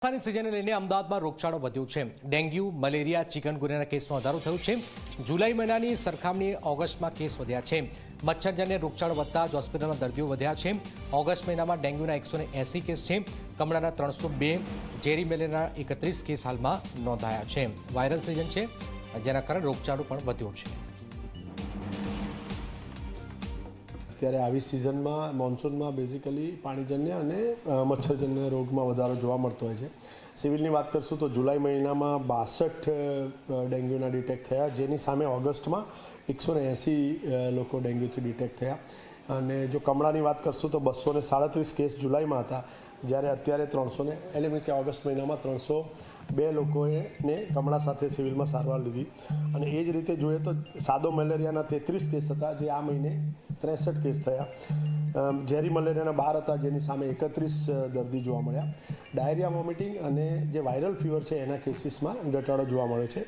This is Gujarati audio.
ચોમાસાની સિઝનને લઈને અમદાવાદમાં રોગચાળો વધ્યો છે। ડેન્ગ્યુ, મલેરિયા, ચિકનગુનિયાના કેસમાં વધારો થયો છે। જુલાઈ મહિનાની સરખામણીએ ઓગસ્ટમાં કેસ વધ્યા છે। મચ્છરજન્ય રોગચાળો વધતા જ હોસ્પિટલમાં દર્દીઓ વધ્યા છે। ઓગસ્ટ મહિનામાં ડેન્ગ્યુના 180 કેસ છે, કમળાના 302, ઝેરી મેલેરિયાના 31 કેસ હાલમાં નોંધાયા છે। વાયરલ સિઝન છે, જેના કારણે રોગચાળો પણ વધ્યો છે। ત્યારે આવી સિઝનમાં મોન્સૂનમાં બેઝિકલી પાણીજન્ય અને મચ્છરજન્ય રોગમાં વધારો જોવા મળતો હોય છે। સિવિલની વાત કરશું તો જુલાઈ મહિનામાં 62 ડેન્ગ્યુના ડિટેક્ટ થયા, જેની સામે ઓગસ્ટમાં 180 લોકો ડેન્ગ્યુથી ડિટેક્ટ થયા। અને જો કમળાની વાત કરશું તો 237 કેસ જુલાઈમાં હતા, જ્યારે અત્યારે 300 એટલે કે ઓગસ્ટ મહિનામાં 302 લોકોએ કમળા સાથે સિવિલમાં સારવાર લીધી। અને એ જ રીતે જોઈએ તો સાદો મેલેરિયાના 33 કેસ હતા, જે આ મહિને 63 કેસ થયા। ઝેરી મલેરિયાના 12 હતા, જેની સામે 31 દર્દી જોવા મળ્યા। ડાયરિયા, વોમિટિંગ અને જે વાયરલ ફીવર છે એના કેસીસમાં ઘટાડો જોવા મળ્યો છે।